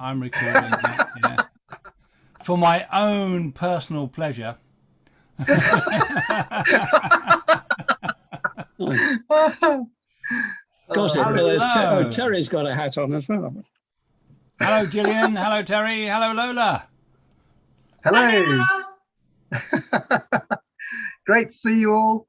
I'm recording it, yeah. For my own personal pleasure. Got it. Well, Terry's got a hat on as well. Hello, Gillian. Hello, Terry. Hello, Lola. Hello. Great to see you all.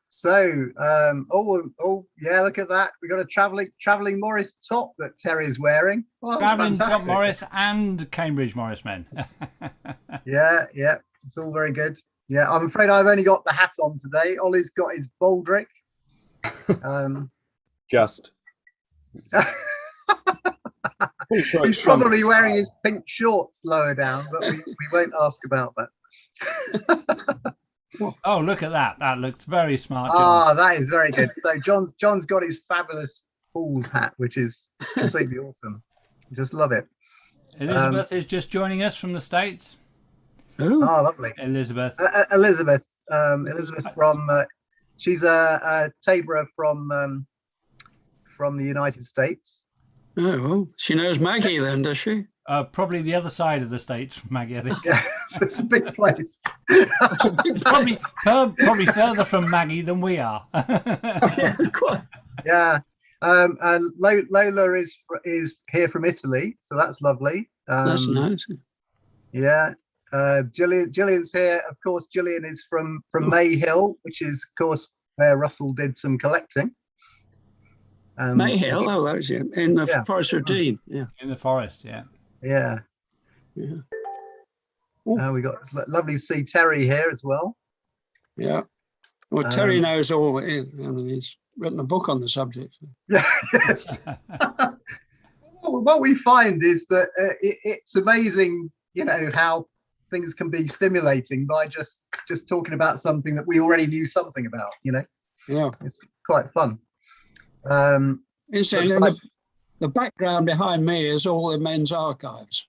So, oh, yeah, look at that. We got a traveling Morris top that Terry's wearing. Oh, traveling top Morris and Cambridge Morris men. Yeah, it's all very good. Yeah, I'm afraid I've only got the hat on today. Ollie's got his baldric. Just. Sure he's probably wearing his pink shorts lower down, but we won't ask about that. Oh, look at that. That looks very smart. John. That is very good. So John's got his fabulous fool's hat, which is completely awesome. Just love it. Elizabeth is just joining us from the States. Oh, lovely. Elizabeth from she's a Taborer from the United States. Oh, well, she knows Maggie then, does she? Probably the other side of the States, Maggie, I think. Yeah, it's a big place. probably further from Maggie than we are. Yeah, quite. Yeah. Lola is here from Italy, so that's lovely. That's nice. Yeah. Gillian's here. Of course, Gillian is from May Hill, which is, of course, where Russell did some collecting. May Hill, that was in the Forest of Dean. Yeah. In the forest, yeah. Yeah. We got lovely to see Terry here as well. Yeah. Well, Terry knows all. I mean, he's written a book on the subject. Yeah. Yes. What we find is that it's amazing, how things can be stimulating by just talking about something that we already knew something about. Yeah. It's quite fun. The background behind me is all the men's archives.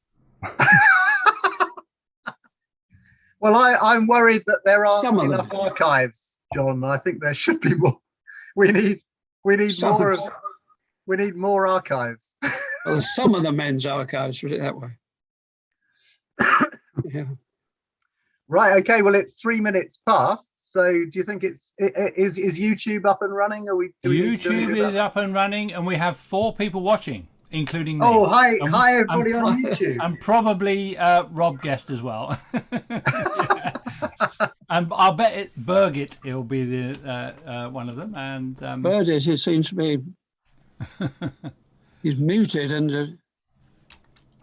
Well, I'm worried that there aren't enough archives, John. I think there should be more. We need more archives. Well, some of the men's archives, put it that way. Yeah. Right. Okay. Well, it's 3 minutes past. So, do you think is YouTube up and running? YouTube is up and running, and we have 4 people watching, including me. Oh, hi everybody on YouTube, and probably Rob Guest as well. And I'll bet Birgit will be the one of them. And Birgit, he seems to be he's muted and.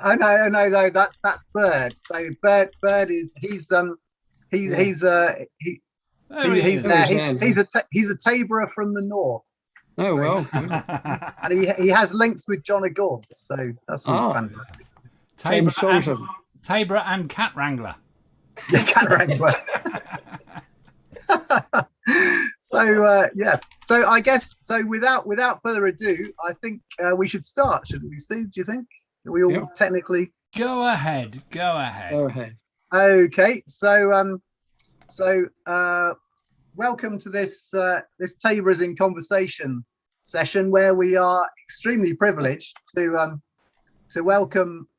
Oh no, that's Bird. So Bird is he's a Taborer from the north. Oh well, and he has links with John Agord, so that's fantastic. Taborer and cat wrangler. Yeah, cat wrangler. So I guess without further ado, I think we should start, shouldn't we, Steve? Do you think? Are we all technically? Go ahead. Okay, so welcome to this Taborers in Conversation session, where we are extremely privileged to welcome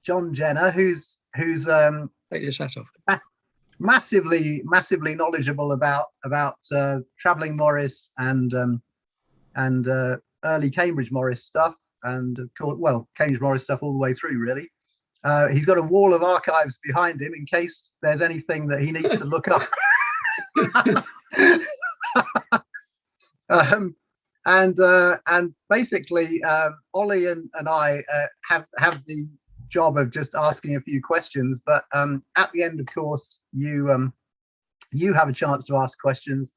John Jenner, who's take your hat off. massively knowledgeable about traveling Morris and early Cambridge Morris stuff, and of course, Cambridge Morris stuff all the way through, really. He's got a wall of archives behind him in case there's anything that he needs to look up. And basically, Ollie and I have the job of just asking a few questions, but at the end, of course, you have a chance to ask questions.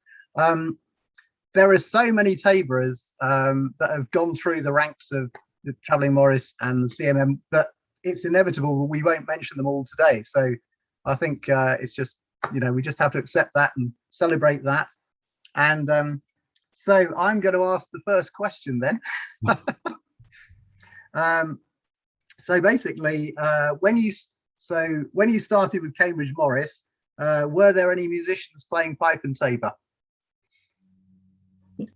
There are so many Taborers that have gone through the ranks of the Travelling Morris and the CMM that it's inevitable that we won't mention them all today. So I think it's just, we just have to accept that and celebrate that. And so I'm going to ask the first question then. So basically, when you started with Cambridge Morris, were there any musicians playing pipe and tabor?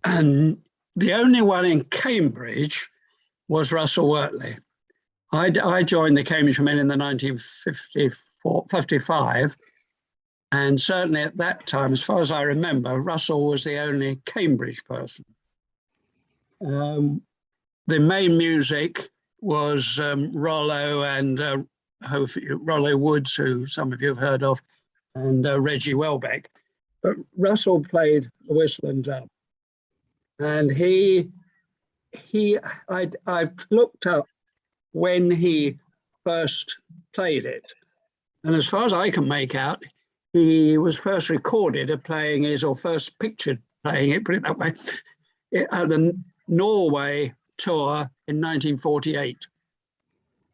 And the only one in Cambridge was Russel Wortley. I joined the Cambridge Men in the 1955, and certainly at that time, as far as I remember, Russell was the only Cambridge person. The main music was Rollo and Rollo Woods, who some of you have heard of, and Reggie Welbeck. But Russell played the whistle and dub, and I've looked up when he first played it, and as far as I can make out, he was first recorded at playing it, or first pictured playing it, put it that way, at the Norway tour in 1948.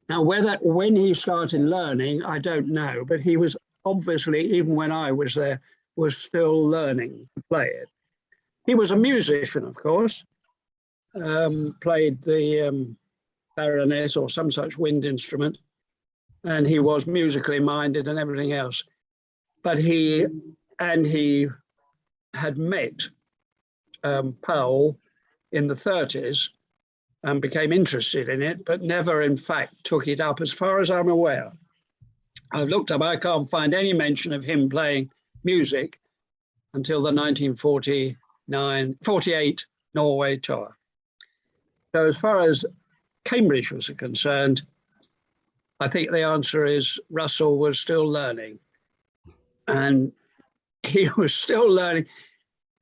Now, when he started learning, I don't know, but he was obviously, even when I was there, was still learning to play it. He was a musician, of course, played the clarinet or some such wind instrument, and he was musically minded and everything else. But he had met Powell in the 30s and became interested in it, but never in fact took it up as far as I'm aware. I've looked up, I can't find any mention of him playing music until the 1948 Norway tour. So as far as Cambridge was concerned, I think the answer is Russell was still learning. And he was still learning.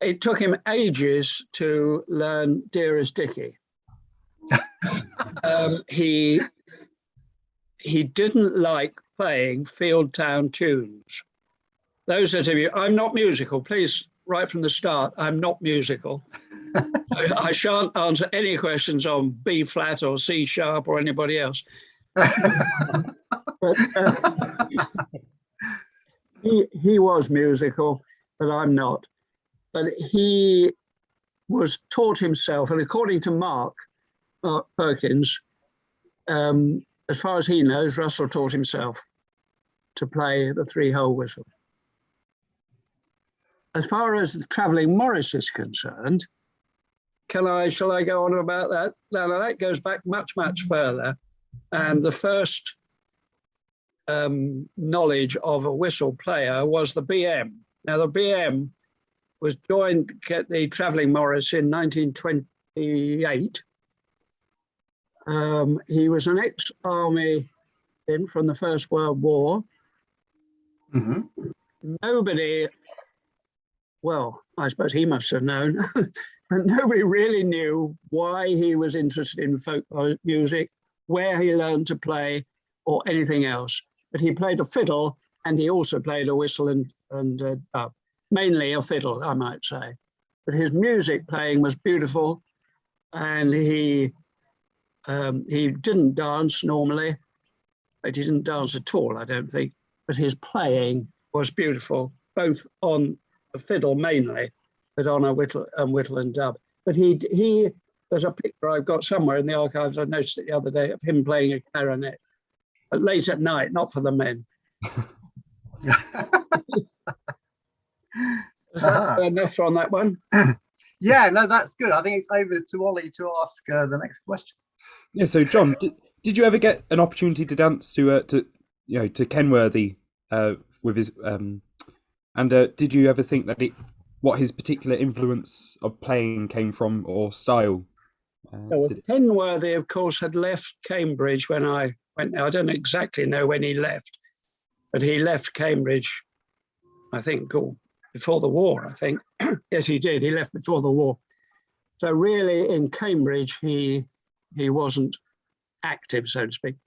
It took him ages to learn Dearest Dickie. He didn't like playing field town tunes. Those of you, I'm not musical, please, right from the start, I'm not musical. I shan't answer any questions on B flat or C sharp or anybody else. But, he was musical, but I'm not. But he was taught himself, and according to Mark Perkins, as far as he knows, Russell taught himself to play the three-hole whistle. As far as the travelling Morris is concerned, shall I go on about that? No, that goes back much, much further. And the first knowledge of a whistle player was the BM. Now, the BM was joined at the travelling Morris in 1928. He was an ex-army from the First World War. Mm-hmm. Nobody, well, I suppose he must have known, but nobody really knew why he was interested in folk music, where he learned to play, or anything else. But he played a fiddle, and he also played a whistle and dub, mainly a fiddle, I might say. But his music playing was beautiful, and he didn't dance normally, but he didn't dance at all, I don't think. But his playing was beautiful, both on the fiddle mainly, but on a whittle and dub. But there's a picture I've got somewhere in the archives, I noticed it the other day, of him playing a clarinet, but late at night, not for the men. Is that enough on that one? Yeah, no, that's good. I think it's over to Ollie to ask the next question. Yeah, so John, did you ever get an opportunity to dance to Kenworthy with his and did you ever think that what his particular influence of playing came from, or style? Well, Kenworthy, of course, had left Cambridge when I went there. I don't exactly know when he left, but he left Cambridge, I think, before the war, I think. Yes, he did. He left before the war. So really, in Cambridge, he wasn't active, so to speak.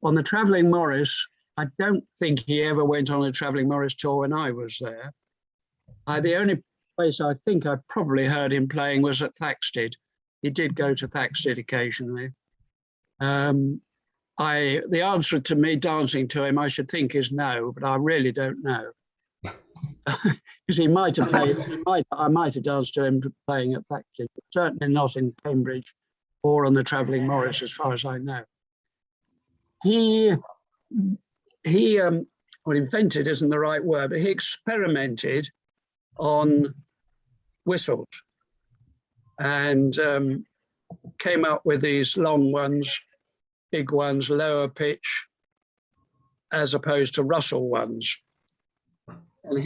On the travelling Morris, I don't think he ever went on a travelling Morris tour when I was there. The only place I think I probably heard him playing was at Thaxted. He did go to Thaxted occasionally. The answer to me dancing to him, I should think, is no, but I really don't know. Because he might have played, I might have danced to him playing at Thaxted, but certainly not in Cambridge or on the travelling Morris, as far as I know. He invented isn't the right word, but he experimented on whistles. And came up with these long ones, big ones, lower pitch, as opposed to Russell ones. And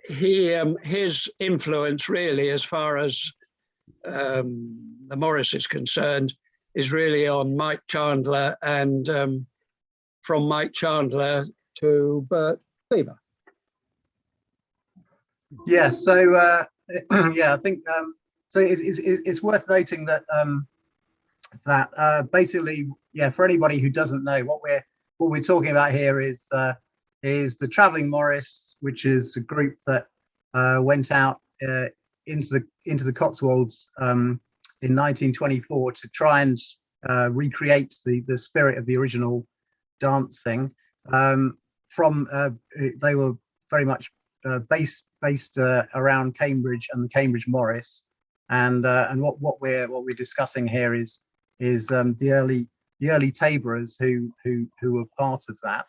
his influence really, as far as the Morris is concerned, is really on Mike Chandler, and from Mike Chandler to Bert Cleaver. Yeah, so yeah, I think so. It's worth noting that basically, yeah, for anybody who doesn't know, what we're talking about here is the Travelling Morris, which is a group that went out into the Cotswolds in 1924 to try and recreate the spirit of the original dancing. They were very much based around Cambridge and the Cambridge Morris, and what we're discussing here is the early Taborers who were part of that.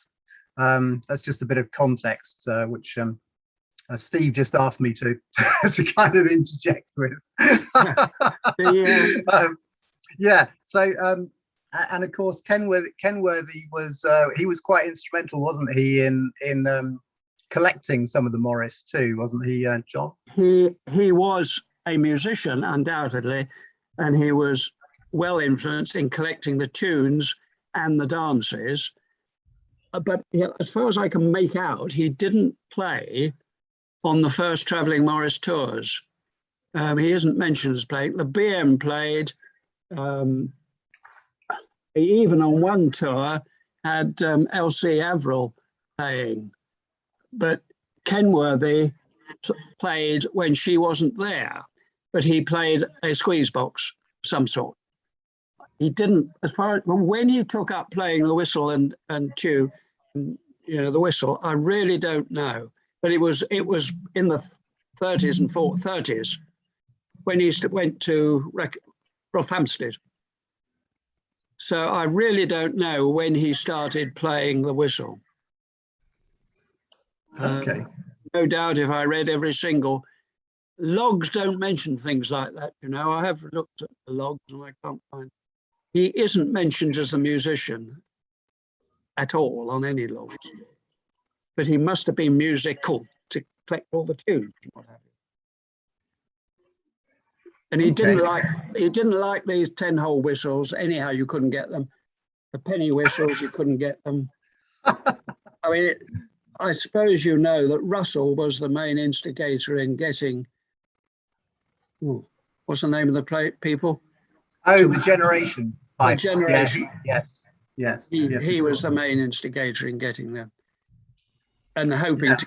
That's just a bit of context, which Steve just asked me to kind of interject with. Yeah. So and of course Kenworthy was he was quite instrumental, wasn't he, in collecting some of the Morris too, wasn't he, John? He was a musician, undoubtedly, and he was well influenced in collecting the tunes and the dances. But as far as I can make out, he didn't play on the first Travelling Morris tours. He isn't mentioned as playing. The BM played. He even on one tour had L.C. Averill playing. But Kenworthy played when she wasn't there, but he played a squeeze box of some sort. He didn't, as far as when he took up playing the whistle and tune, the whistle, I really don't know. But it was in the 30s and 30s when he went to Rothamsted. So I really don't know when he started playing the whistle. Okay. No doubt if I read every single, logs don't mention things like that, I have looked at the logs and I can't find. He isn't mentioned as a musician at all on any logs, but he must have been musical to collect all the tunes and what have you. And he didn't like these 10-hole whistles. Anyhow, you couldn't get them. The penny whistles, you couldn't get them. I mean, I suppose you know that Russell was the main instigator in getting, what's the name of the people? Oh, the Generation pipes. The Generation. Yeah, yes. He was the main instigator in getting them. And hoping to,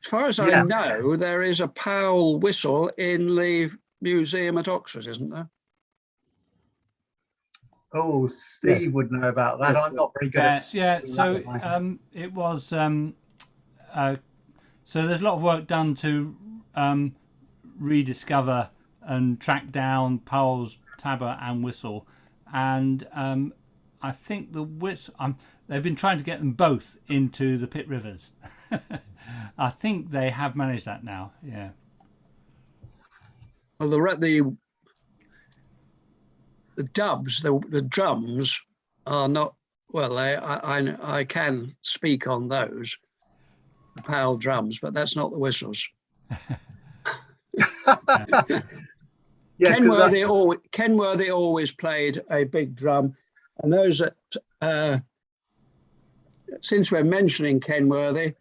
as far as I know, there is a Powell whistle in the museum at Oxford, isn't there? Oh, Steve would know about that. I'm not very good at So it was so there's a lot of work done to rediscover and track down Powell's tabor and whistle, and I think the whistle they've been trying to get them both into the Pit Rivers. I think they have managed that now. Yeah. Well, the dubs, the drums are not, well, I can speak on those, the Powell drums, but that's not the whistles. Kenworthy always played a big drum, and those that, since we're mentioning Kenworthy,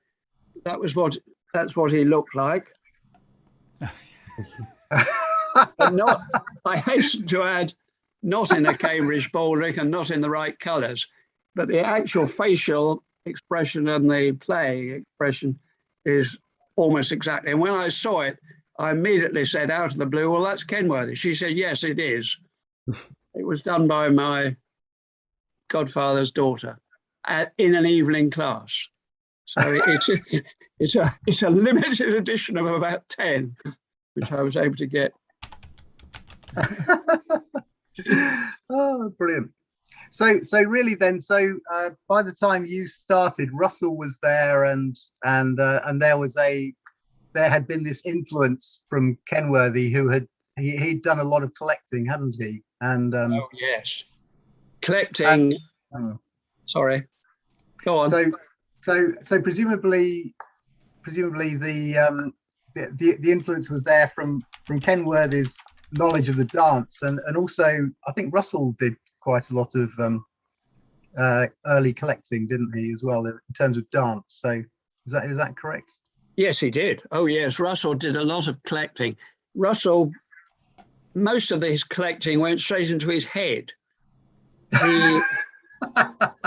that's what he looked like. But not, I hasten to add, not in a Cambridge baldric and not in the right colours, but the actual facial expression and the playing expression is almost exactly. And when I saw it, I immediately said out of the blue, well, that's Kenworthy. She said, yes, it is. It was done by my godfather's daughter in an evening class. So it's a limited edition of about 10, which I was able to get. Oh, brilliant. So really then, by the time you started, Russell was there, and there had been this influence from Kenworthy, who had he'd done a lot of collecting, hadn't he? And oh yes, collecting. Sorry, go on. So presumably the influence was there from Kenworthy's knowledge of the dance, and also I think Russell did quite a lot of early collecting, didn't he, as well, in terms of dance? So is that correct? Yes, he did. Oh yes, Russell did a lot of collecting. Russell, most of his collecting went straight into his head.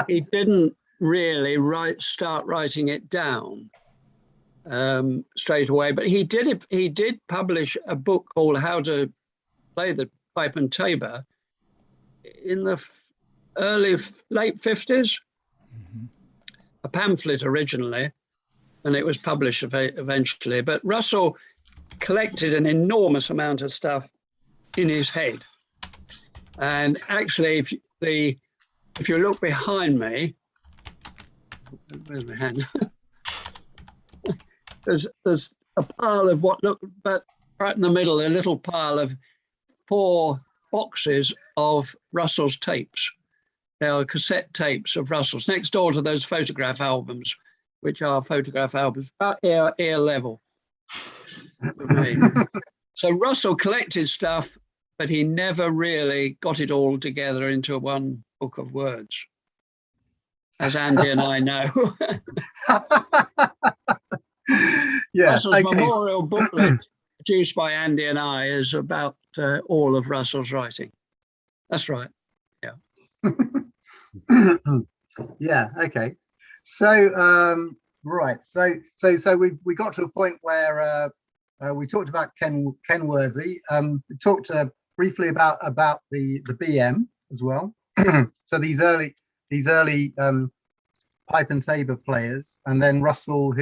He didn't really start writing it down straight away, but he did publish a book called How to Play the Pipe and Tabor in the late 50s. Mm-hmm. A pamphlet originally, and it was published eventually. But Russell collected an enormous amount of stuff in his head. And actually, if you look behind me, where's my hand? there's a pile of but right in the middle, a little pile of 4 boxes of Russell's tapes. They are cassette tapes of Russell's, next door to those photograph albums, which are photograph albums about ear level. So Russell collected stuff, but he never really got it all together into one book of words, as Andy and I know. Yeah, Russell's memorial booklet, produced by Andy and I, is about all of Russell's writing. That's right. Yeah. Yeah. Okay. So right. So we got to a point where we talked about Kenworthy. We talked briefly about the BM as well. So these early pipe and tabor players, and then Russell,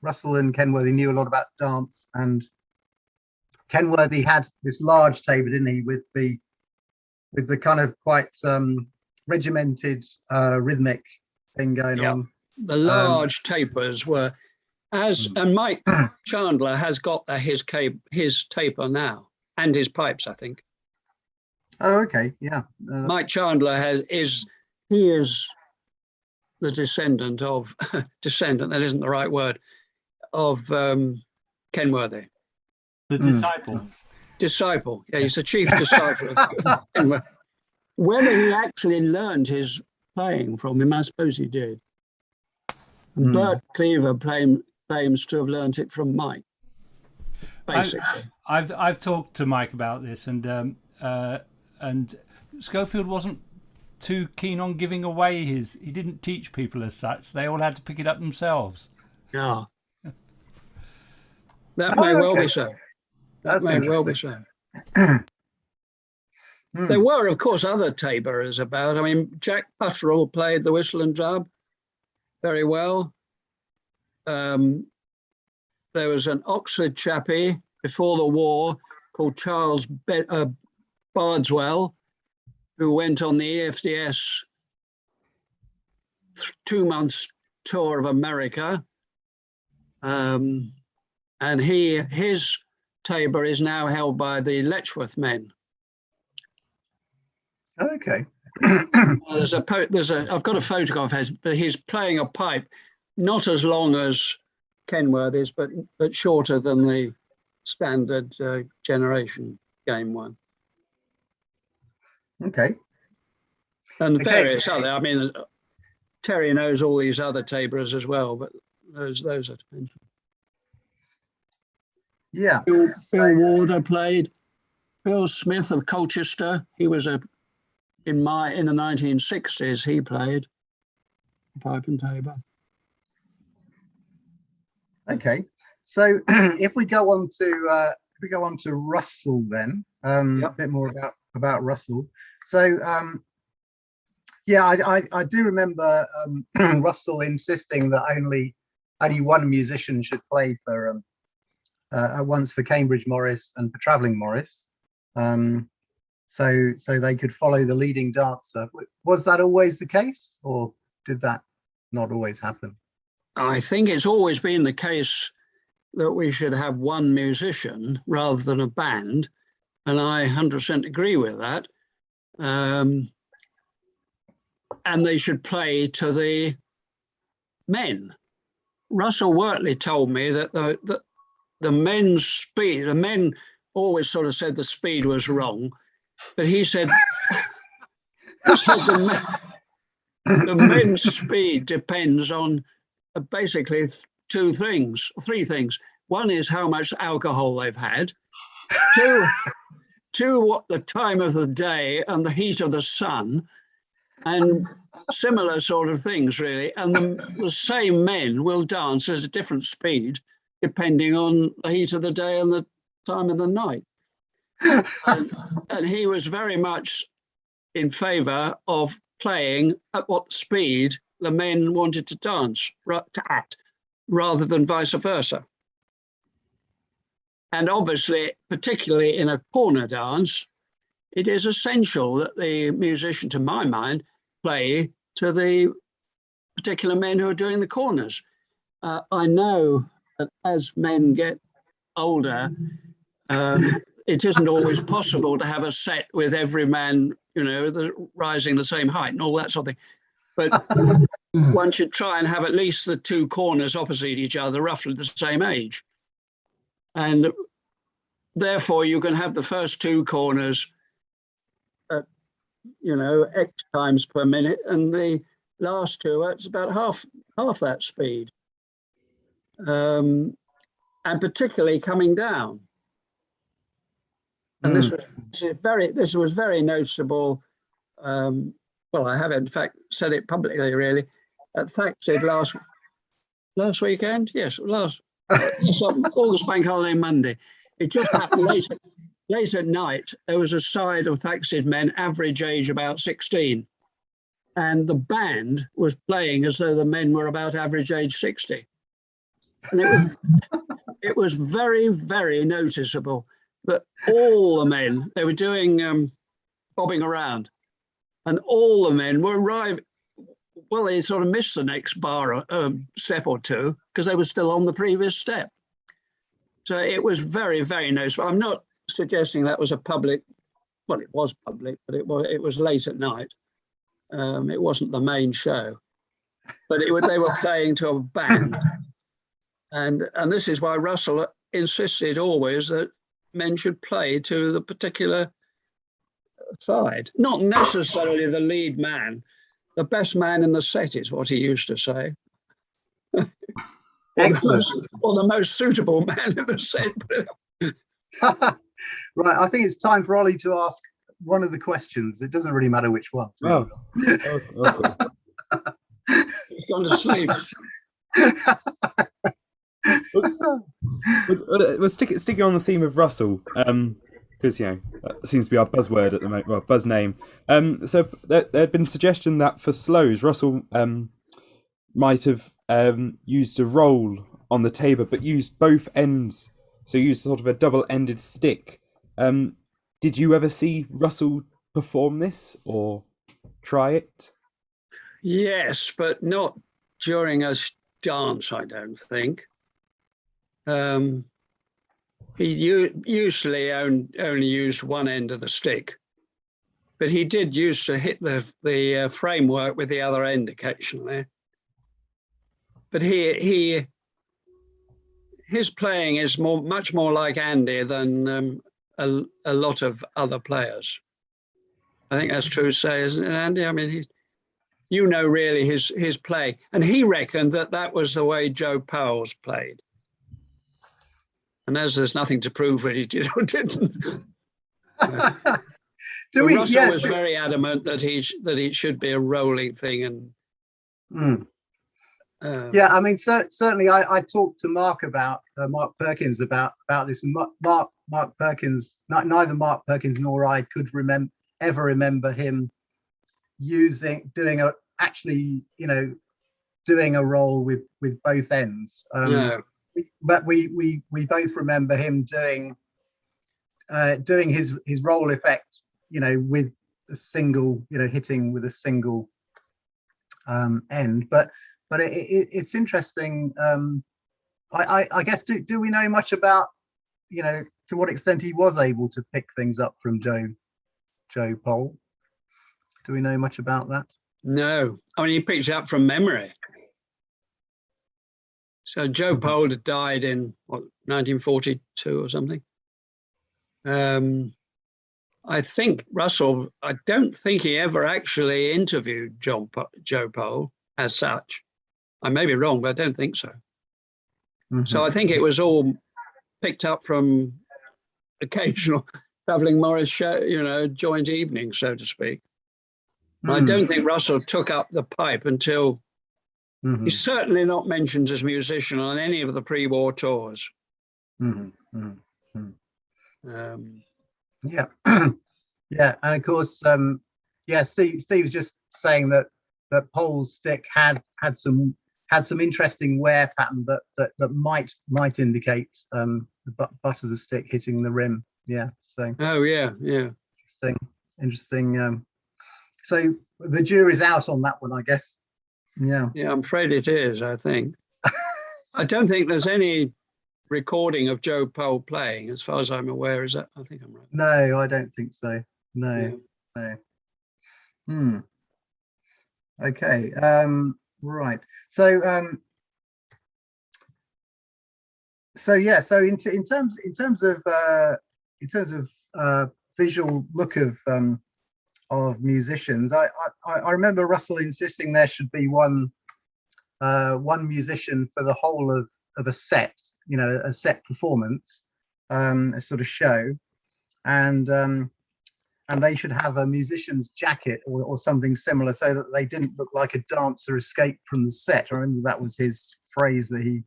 Russell and Kenworthy knew a lot about dance, and Kenworthy had this large tabor, didn't he, with the kind of quite regimented rhythmic thing going on. The large tapers were, and Mike Chandler has got his taper now, and his pipes, I think. Oh, okay, yeah. Mike Chandler is the descendant, that isn't the right word, of Kenworthy. The disciple. Disciple, yeah, he's the chief disciple of Kenworthy. Whether he actually learned his playing from him, I suppose he did. And Bert Cleaver claims to have learnt it from Mike, basically. I've talked to Mike about this, and Schofield wasn't too keen on giving away he didn't teach people as such. They all had to pick it up themselves. Yeah. That may well be so. That may well be so. There were, of course, other taborers about. I mean, Jack Butterell played the whistle and dub very well. There was an Oxford chappie before the war called Charles Bardswell, who went on the EFDS 2 months tour of America. And his tabor is now held by the Letchworth men. Okay. I've got a photograph of him, but he's playing a pipe not as long as Kenworthy's, but shorter than the standard generation game one. Okay. And various other. I mean, Terry knows all these other taborers as well, but those are to mention. Yeah. Bill Warder played. Bill Smith of Colchester. He was in the 1960s. He played pipe and tabor. Okay. So if we go on to Russell then, a bit more about Russell. So yeah, I do remember Russell insisting that only one musician should play for at once for Cambridge Morris and for Travelling Morris, so they could follow the leading dancer. Was that always the case, or did that not always happen? I think it's always been the case that we should have one musician rather than a band. and I 100% agree with that. And they should play to the men. Russel Wortley told me that the men's speed, the men always sort of said the speed was wrong, but he said, the men's speed depends on basically three things. One is how much alcohol they've had. Two, what the time of the day and the heat of the sun, and similar sort of things, really. And the same men will dance at a different speed depending on the heat of the day and the time of the night. And he was very much in favour of playing at what speed the men wanted to dance at, rather than vice versa. And obviously, particularly in a corner dance, it is essential that the musician, to my mind, play to the particular men who are doing the corners. I know that as men get older, it isn't always possible to have a set with every man, rising the same height and all that sort of thing. But one should try and have at least the two corners opposite each other, roughly the same age. And therefore, you can have the first two corners at, X times per minute, and the last two, it's about half that speed. And particularly coming down. And this was very noticeable. Well, I have in fact said it publicly, really, at Thaxted last weekend. Yes, August Bank Holiday Monday. It just happened late at night. There was a side of Thaxted men, average age about 16, and the band was playing as though the men were about average age 60, and it was very, very noticeable that all the men, they were doing bobbing around, and all the men were arriving. Well, they sort of missed the next bar step or two because they were still on the previous step. So it was very, very noticeable. I'm not suggesting that was a public, well, it was public, but it was late at night. It wasn't the main show, but they were playing to a band. And this is why Russell insisted always that men should play to the particular side, not necessarily the lead man. The best man in the set is what he used to say. Excellent. Or the most suitable man in the set. Right, I think it's time for Ollie to ask one of the questions. It doesn't really matter which one. Oh. Okay. He's gone to sleep. We're sticking on the theme of Russell, because that seems to be our buzzword at the moment, well, buzz name. So there had been suggestion that for slows, Russell might have used a roll on the tabor, but used both ends, so used sort of a double-ended stick. Did you ever see Russell perform this or try it? Yes, but not during a dance, I don't think. He usually only used one end of the stick, but he did used to hit the framework with the other end occasionally. But his playing is much more like Andy than a lot of other players. I think that's true to say, isn't it, Andy? I mean, really his play, and he reckoned that was the way Joe Powell's played. And as there's nothing to prove what he did or didn't. Russell was very adamant that it should be a rolling thing. And I mean, certainly I talked to Mark about Mark Perkins about this, and Mark Perkins, neither Mark Perkins nor I could ever remember him doing a roll with both ends. No. But we both remember him doing his roll effect, with a single, hitting with a single end. But it's interesting. I guess do we know much about to what extent he was able to pick things up from Joe Pole. Do we know much about that? No, I mean, he picked it up from memory. So Joe Pole had died in, what, 1942 or something. I think Russell, I don't think he ever actually interviewed Joe Pole as such. I may be wrong, but I don't think so. Mm-hmm. So I think it was all picked up from occasional travelling Morris show, you know, joint evenings, so to speak. I don't think Russell took up the pipe until he's certainly not mentioned as a musician on any of the pre-war tours. Yeah, yeah, and of course, yeah, Steve's just saying that Pole's stick had some interesting wear pattern that might indicate the butt of the stick hitting the rim. Yeah, so. Oh yeah. Interesting. So the jury's out on that one, I guess. Yeah. Yeah, I'm afraid it is, I think. I don't think there's any recording of Joe Pole playing, as far as I'm aware. Is that? I think I'm right. No, I don't think so. No. Okay. Right. So yeah. So in terms of visual look of musicians, I remember Russell insisting there should be one musician for the whole of a set, you know, a set performance, a sort of show, and they should have a musician's jacket or something similar, so that they didn't look like a dancer escaped from the set. I remember that was his phrase that he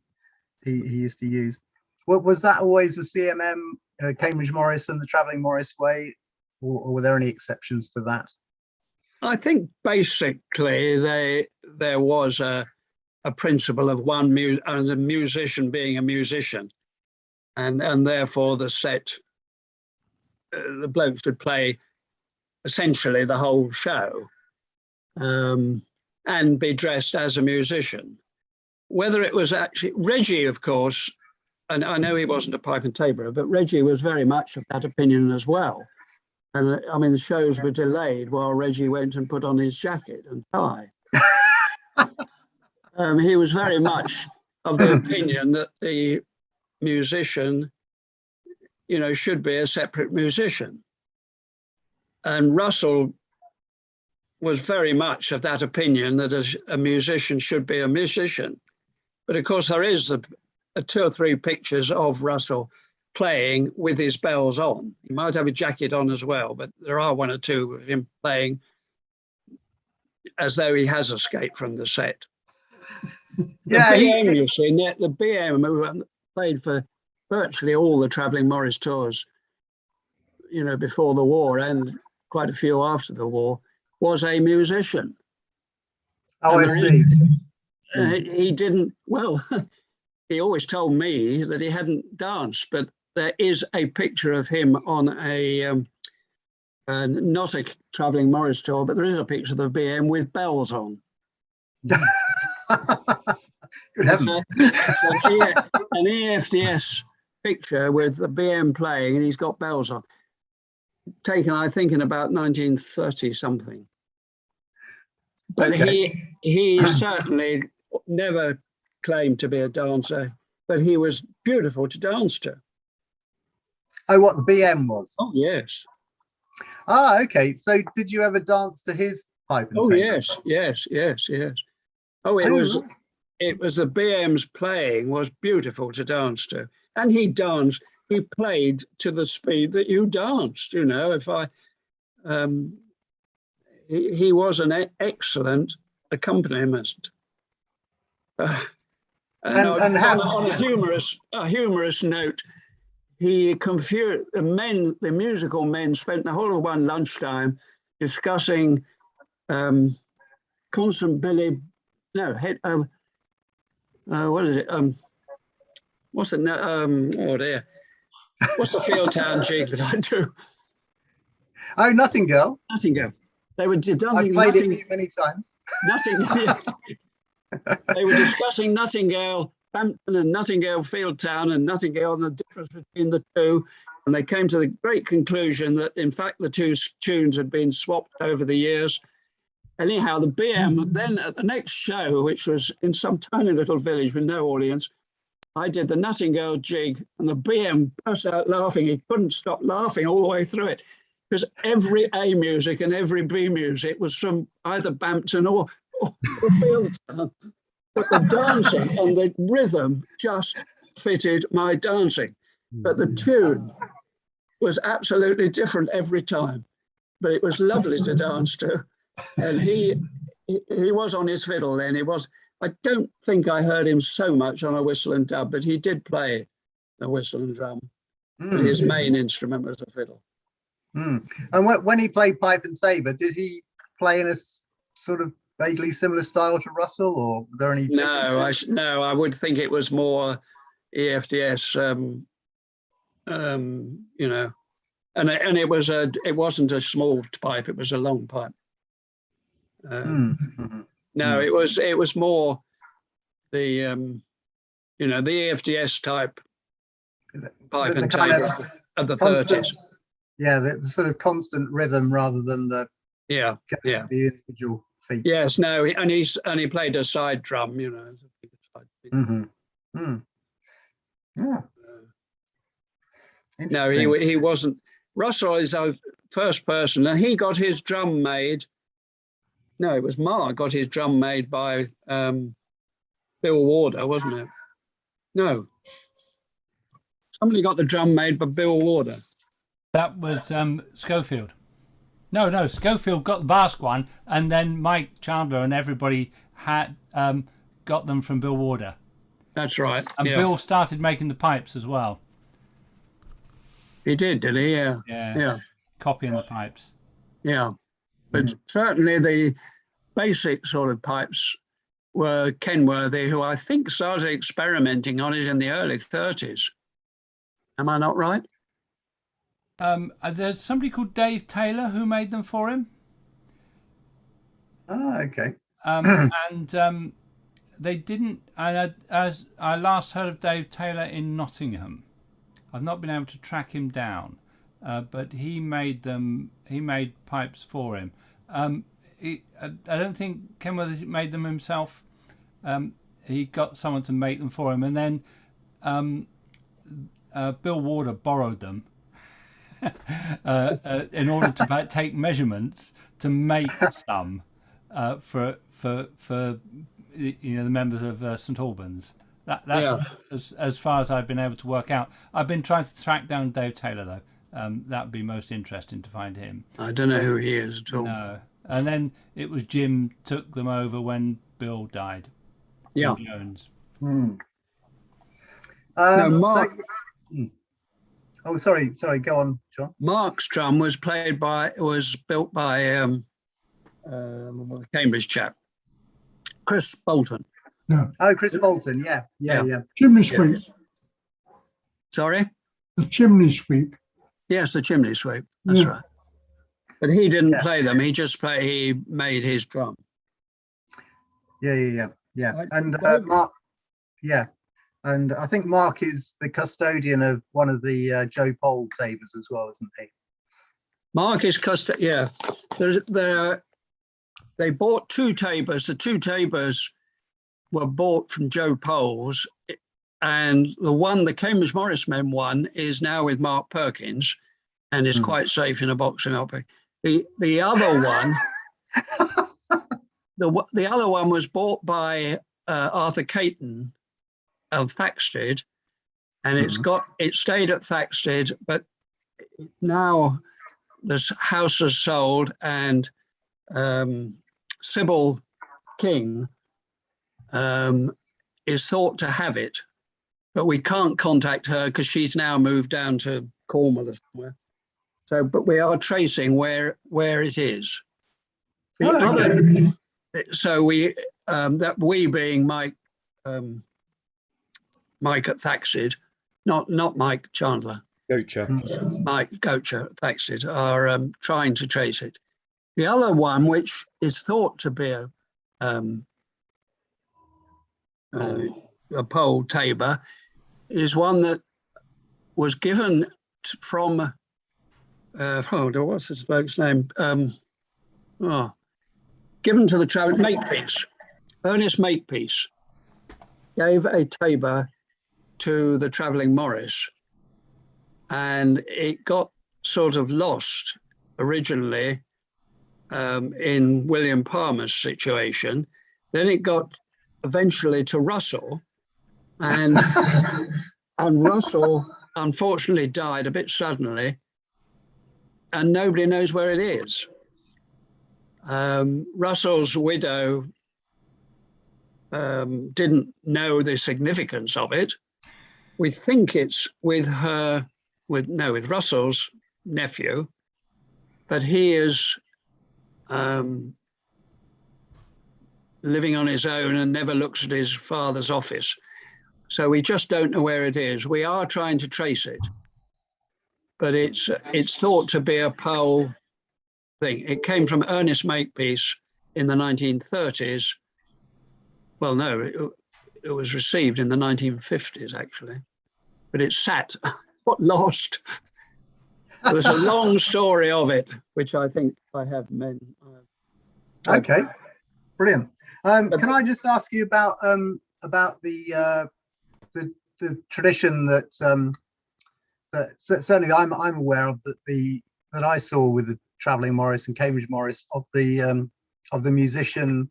used to use. Was that always the CMM, Cambridge Morris and the Travelling Morris way, or were there any exceptions to that? I think basically there was a principle of a musician being a musician, and therefore the set, the bloke should play essentially the whole show, and be dressed as a musician. Whether it was actually Reggie, of course, and I know he wasn't a pipe and taborer, but Reggie was very much of that opinion as well. And I mean, the shows were delayed while Reggie went and put on his jacket and tie. He was very much of the opinion that the musician, you know, should be a separate musician. And Russell was very much of that opinion that a musician should be a musician. But of course, there is two or three pictures of Russell playing with his bells on. He might have a jacket on as well, but there are one or two of him playing as though he has escaped from the set. Yeah, the BM, you see, the BM who played for virtually all the Travelling Morris tours, you know, before the war and quite a few after the war, was a musician. Oh, I see. He didn't, well, he always told me that he hadn't danced, but there is a picture of him on not a Travelling Morris tour, but there is a picture of the BM with bells on. Good heavens. An EFDS picture with the BM playing, and he's got bells on. Taken, I think, in about 1930 something. But okay. he certainly never claimed to be a dancer, but he was beautiful to dance to. Oh, what the BM was? Oh, yes. Ah, okay. So did you ever dance to his pipe and tabour? Yes. Oh, it was the BM's playing was beautiful to dance to. And he played to the speed that you danced, you know. He was an excellent accompanist. On a humorous note, he confused the musical men spent the whole of one lunchtime discussing Constant Billy. What is it? What's the oh dear? What's the field town jig that I do? Oh, Nottingham. Nottingham. They were dancing. I've played it many times. Nottingham. They were discussing Nottingham, Bampton, and Nottingham Field Town, and Nottingham, and the difference between the two. And they came to the great conclusion that, in fact, the two tunes had been swapped over the years. Anyhow, the BM then at the next show, which was in some tiny little village with no audience, I did the Nightingale jig, and the BM burst out laughing. He couldn't stop laughing all the way through it, because every A music and every B music was from either Bampton or Fieldtown. But the dancing and the rhythm just fitted my dancing. But the tune was absolutely different every time. But it was lovely to dance to. And he was on his fiddle then. I don't think I heard him so much on a whistle and dub, but he did play the whistle and drum. But his main instrument was the fiddle. And when he played pipe and sabre, did he play in a sort of vaguely similar style to Russell, or were there any differences? No, I would think it was more EFDS, you know, and it wasn't a small pipe; it was a long pipe. No, it was more the you know, the EFDS type pipe and tabor of the 30s. Yeah, the sort of constant rhythm rather than the the individual feet. Yes, no, and he played a side drum, you know. Yeah. No, he wasn't. Russell is our first person, and he got his drum made. No, it was Mark got his drum made by Bill Warder, wasn't it? No. Somebody got the drum made by Bill Warder. That was Schofield. No, Schofield got the Basque one, and then Mike Chandler and everybody had got them from Bill Warder. That's right. And Bill started making the pipes as well. He did he? Yeah. Copying the pipes. Yeah. But certainly the basic sort of pipes were Kenworthy, who I think started experimenting on it in the early 30s. Am I not right? There's somebody called Dave Taylor who made them for him. Ah, okay. And they didn't. As I last heard of Dave Taylor in Nottingham. I've not been able to track him down, but he made them. He made pipes for him. I don't think Kenworthy made them himself. He got someone to make them for him, and then Bill Warder borrowed them in order to take measurements to make some for you know, the members of St Albans. That's as far as I've been able to work out. I've been trying to track down Dave Taylor though. That would be most interesting to find him. I don't know who he is at all. No. And then it was Jim took them over when Bill died. Jim Jones. No, Mark. Oh, sorry. Go on, John. Mark's drum was built by the Cambridge chap, Chris Bolton. No. Oh, Chris Bolton. Yeah. Chimney sweep. Sorry? The chimney sweep. Yes, the chimney sweep. That's right. But he didn't play them. He made his drum. Yeah. And Mark. Yeah. And I think Mark is the custodian of one of the Joe Pole tabors as well, isn't he? Mark is custodian. Yeah. They bought two tabors. The two tabors were bought from Joe Pole's, and the Cambridge Morris men one is now with Mark Perkins, and is quite safe in a box in Albury. The other one, the other one was bought by Arthur Caton of Thaxted, and it stayed at Thaxted, but now this house has sold, and Sybil King is thought to have it, but we can't contact her because she's now moved down to Cornwall or somewhere. So, but we are tracing where it is. So we being Mike at Thaxted, not Mike Chandler. Gocher. Mike Gocher at Thaxted are trying to trace it. The other one, which is thought to be a pole tabor, is one that was given from, what's this bloke's name? Given to the travel, Makepeace. Ernest Makepeace gave a tabor to the travelling Morris, and it got sort of lost originally in William Palmer's situation. Then it got eventually to Russell, and and Russell unfortunately died a bit suddenly, and nobody knows where it is. Russell's widow didn't know the significance of it. We think it's with Russell's nephew, but he is living on his own and never looks at his father's office. So we just don't know where it is. We are trying to trace it, but it's thought to be a Powell thing. It came from Ernest Makepeace in the 1930s. Well, no, it was received in the 1950s, actually, but it got lost. There's a long story of it, which I think I have meant. Okay, brilliant. Can I just ask you about the tradition that certainly I'm aware of, that I saw with the travelling Morris and Cambridge Morris, of the musician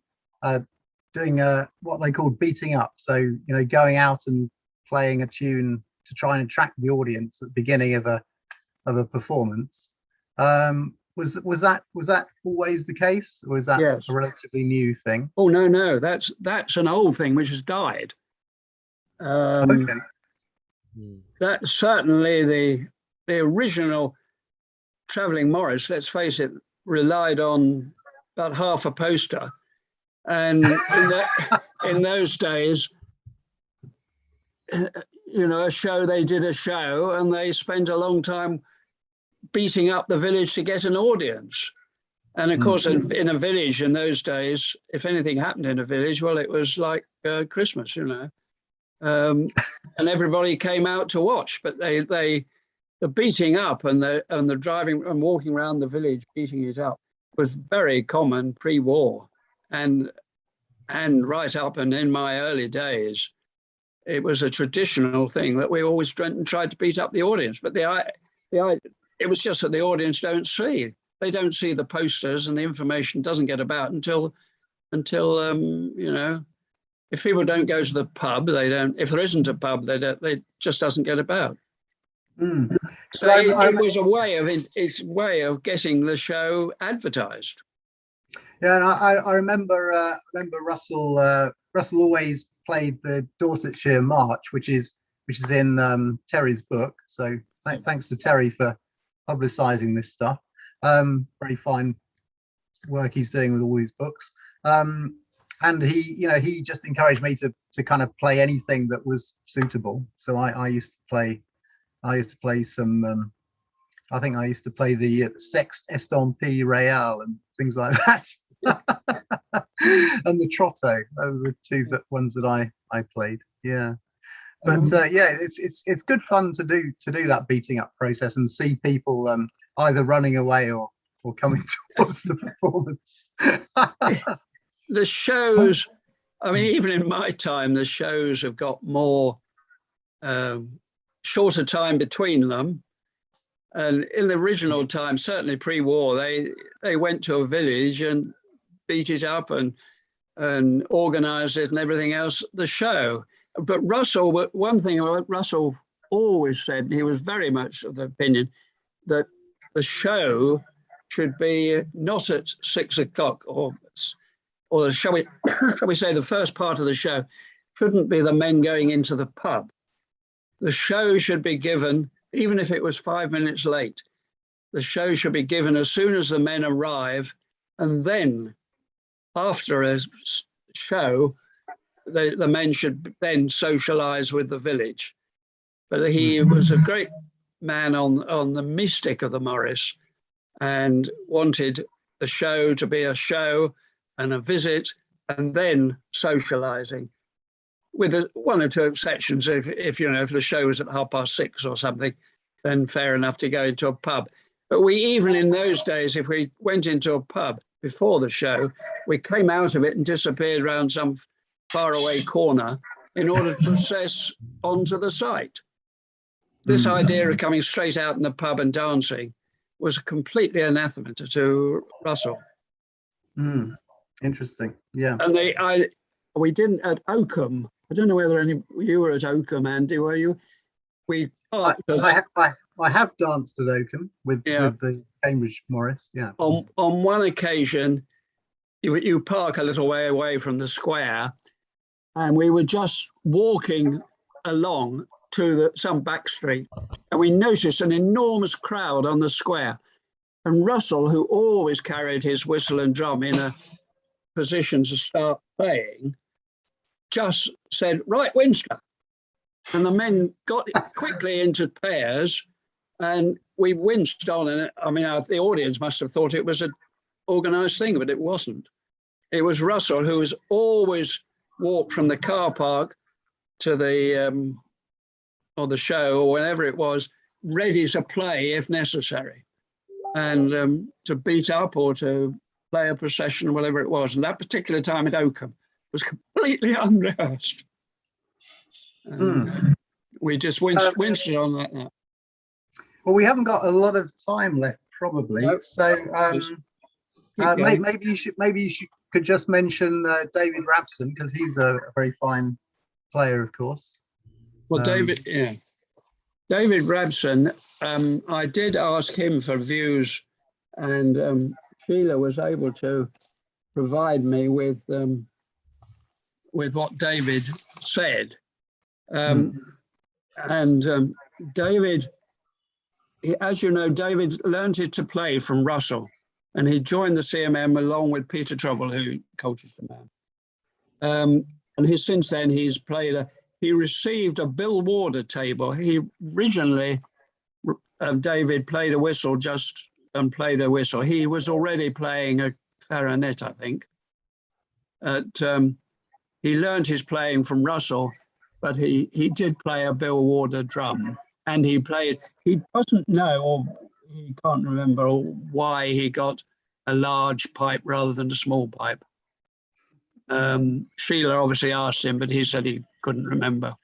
doing what they called beating up. So going out and playing a tune to try and attract the audience at the beginning of a performance. Was that always the case, or is that Yes. a relatively new thing? Oh no, that's an old thing which has died. Okay. That's certainly the original travelling Morris, let's face it, relied on about half a poster, and in those days, they did a show and they spent a long time beating up the village to get an audience. And of course, in a village in those days, if anything happened in a village, well, it was like Christmas, and everybody came out to watch. But the beating up and the driving and walking around the village beating it up was very common pre-war, and right up and in my early days, it was a traditional thing that we always tried to beat up the audience. But it was just that the audience don't see. They don't see the posters, and the information doesn't get about until if people don't go to the pub, they don't. If there isn't a pub, they just doesn't get about. So it was its way of getting the show advertised. Yeah, and I remember Russell always played the Dorsetshire March, which is in Terry's book. So thanks to Terry for publicising this stuff. Very fine work he's doing with all these books. And he just encouraged me to kind of play anything that was suitable. So I used to play some. I think I used to play the Sext Estampe Real and things like that. And the Trotto. Those were the two ones that I played. Yeah. But it's good fun to do that beating up process and see people either running away or coming towards the performance. The shows, I mean, even in my time, the shows have got more shorter time between them. And in the original time, certainly pre-war, they went to a village and beat it up and organised it and everything else, the show. But one thing Russell always said, he was very much of the opinion that the show should be not at 6 o'clock or shall we say the first part of the show shouldn't be the men going into the pub. The show should be given, even if it was 5 minutes late, the show should be given as soon as the men arrive, and then after a show, the men should then socialise with the village. But he was a great man on the mystic of the Morris, and wanted the show to be a show and a visit, and then socialising, with one or two exceptions. If the show was at 6:30 or something, then fair enough to go into a pub. But we, even in those days, if we went into a pub before the show, we came out of it and disappeared around some faraway corner in order to process onto the site. This idea of coming straight out in the pub and dancing was completely anathema to Russell. Interesting, yeah. And we didn't at Oakham. I don't know whether you were at Oakham, Andy, were you? I have danced at Oakham with the Cambridge Morris, yeah. On one occasion, you park a little way away from the square, and we were just walking along to some back street, and we noticed an enormous crowd on the square. And Russell, who always carried his whistle and drum in a position to start playing, just said, "Right, Winster." And the men got quickly into pairs, and we winced on. And I mean, the audience must have thought it was an organised thing, but it wasn't. It was Russell, who was always walked from the car park to the or the show or whenever it was, ready to play if necessary, and to beat up or to play a procession or whatever it was. And that particular time at Oakham was completely unrehearsed. We just winced on that. Well, we haven't got a lot of time left, probably. Nope. So maybe you could just mention David Rabson, because he's a very fine player, of course. Well, David Rabson, I did ask him for views, and Sheila was able to provide me with what David said. David, as you know, David learned it to play from Russell, and he joined the CMM along with Peter Trouble, who coaches the man. And since then he's played he received a Bill Warder table. He originally, David played a whistle He was already playing a clarinet, I think. He learned his playing from Russell, but he did play a Bill Warder drum, and he doesn't know, or he can't remember why he got a large pipe rather than a small pipe. Sheila obviously asked him, but he said he couldn't remember.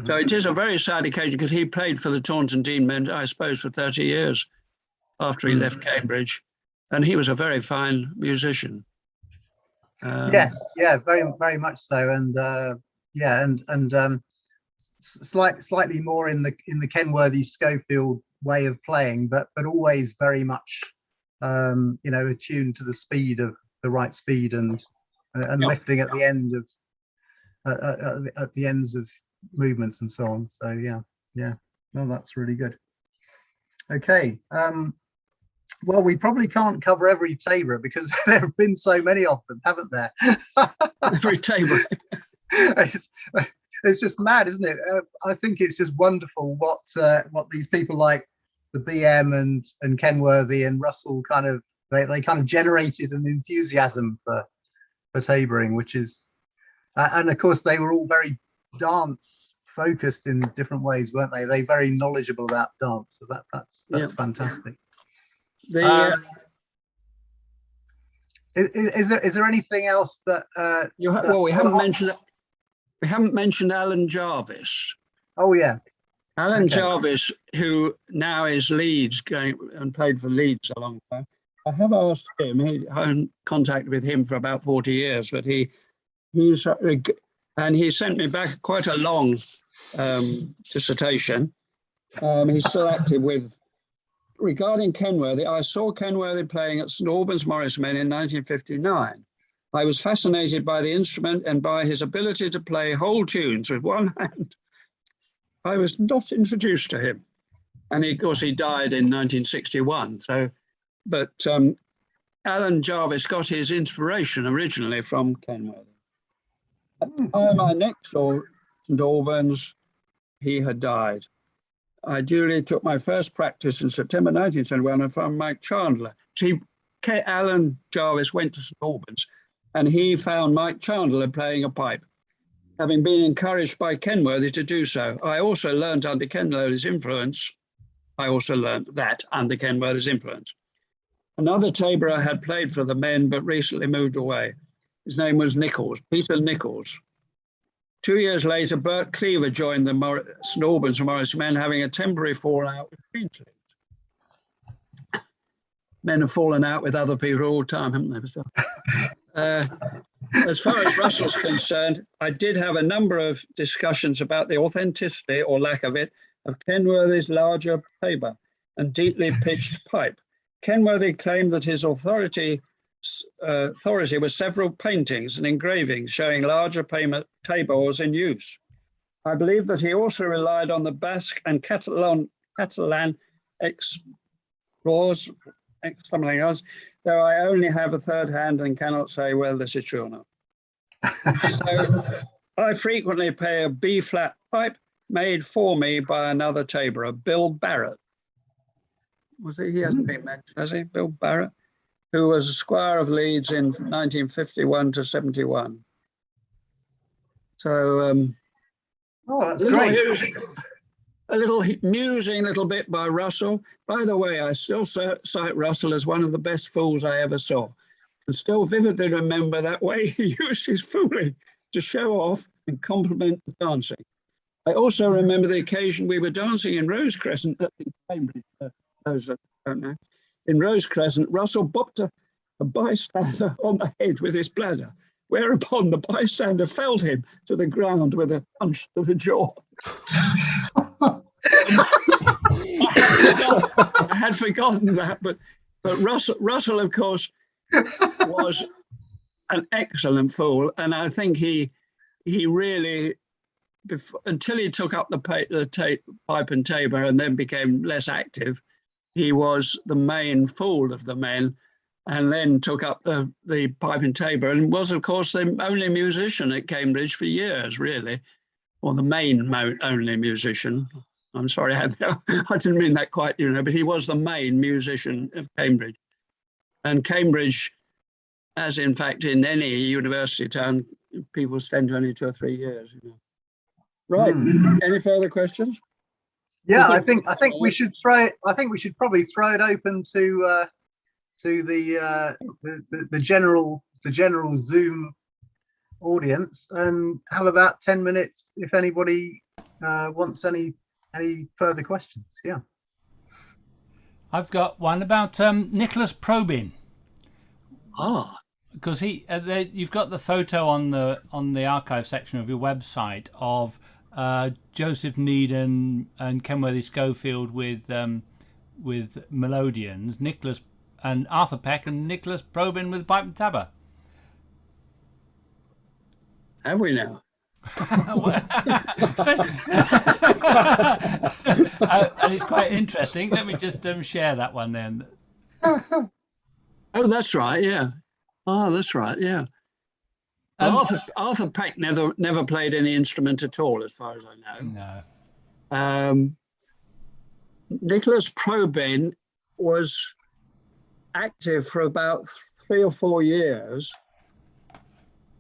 So it is a very sad occasion, because he played for the Taunton Dean men, I suppose, for 30 years after he left Cambridge, and he was a very fine musician. Yes, yeah, very, very much so, and slightly more in the Kenworthy Schofield way of playing, but always very much attuned to the speed of the right speed and lifting at the end of at the ends of movements and so on. So yeah, no, that's really good. Okay, well, we probably can't cover every Taborer, because there have been so many of them, haven't there? Every Taborer. It's just mad, isn't it? I think it's just wonderful what these people like the BM and Kenworthy and Russell they kind of generated an enthusiasm for taboring, which is, and of course they were all very dance focused in different ways, weren't they? They're very knowledgeable about dance, so that's fantastic. Is there anything else that we haven't mentioned Alan Jarvis. Oh yeah, Alan Jarvis, who now is Leeds, going and played for Leeds a long time. I have asked him. I'm in contact with him for about 40 years, but he sent me back quite a long dissertation. He's still active regarding Kenworthy. I saw Kenworthy playing at St Albans Morris Men in 1959. I was fascinated by the instrument and by his ability to play whole tunes with one hand. I was not introduced to him, and of course he died in 1961. But Alan Jarvis got his inspiration originally from Kenworthy. At the time I next saw St Albans, he had died. I duly took my first practice in September 1971 and found Mike Chandler. Alan Jarvis went to St Albans, and he found Mike Chandler playing a pipe. having been encouraged by Kenworthy to do so. I also learned under Kenworthy's influence. Another Taborer had played for the men, but recently moved away. His name was Peter Nichols. 2 years later, Bert Cleaver joined the St Albans and Morris men, having a temporary fallout with Queensland. Men have fallen out with other people all the time, haven't they? As far as Russell's concerned, I did have a number of discussions about the authenticity or lack of it of Kenworthy's larger tabor and deeply pitched pipe. Kenworthy claimed that his authority was several paintings and engravings showing larger tabors in use. I believe that he also relied on the Basque and Catalan explorers, something else, though I only have a third hand and cannot say whether this is true or not. So I frequently play a B-flat pipe made for me by another Taborer, Bill Barrett. Was it? He hasn't been mentioned, has he? Bill Barrett, who was a squire of Leeds in 1951 to 71. So, that's great. A little musing little bit by Russell. By the way, I still cite Russell as one of the best fools I ever saw, and still vividly remember that way he used his fooling to show off and compliment the dancing. I also remember the occasion we were dancing in Rose Crescent in Cambridge. Those that don't know. In Rose Crescent, Russell bopped a bystander on the head with his bladder, whereupon the bystander felled him to the ground with a punch to the jaw. I had forgotten that, but Russell, of course, was an excellent fool, and I think he really, until he took up the pipe and tabor and then became less active, he was the main fool of the men, and then took up the pipe and tabor, and was, of course, the only musician at Cambridge for years, really, or the main only musician. I'm sorry, I didn't mean that quite, but he was the main musician of Cambridge. And Cambridge, as in fact in any university town, people spend only 2 or 3 years. Right. Any further questions? Yeah, I think we should probably throw it open to the general Zoom audience, and have about 10 minutes if anybody wants any further questions. Yeah, I've got one about Nicholas Probyn. Because you've got the photo on the archive section of your website of Joseph Needham and Kenworthy Schofield with Melodians, Nicholas and Arthur Peck, and Nicholas Probyn with pipe and tabor. Have we now? And it's quite interesting. Let me just share that one then. Oh, that's right. Yeah. Oh, that's right. Yeah. Arthur Peck never played any instrument at all, as far as I know. No. Nicholas Probyn was active for about 3 or 4 years,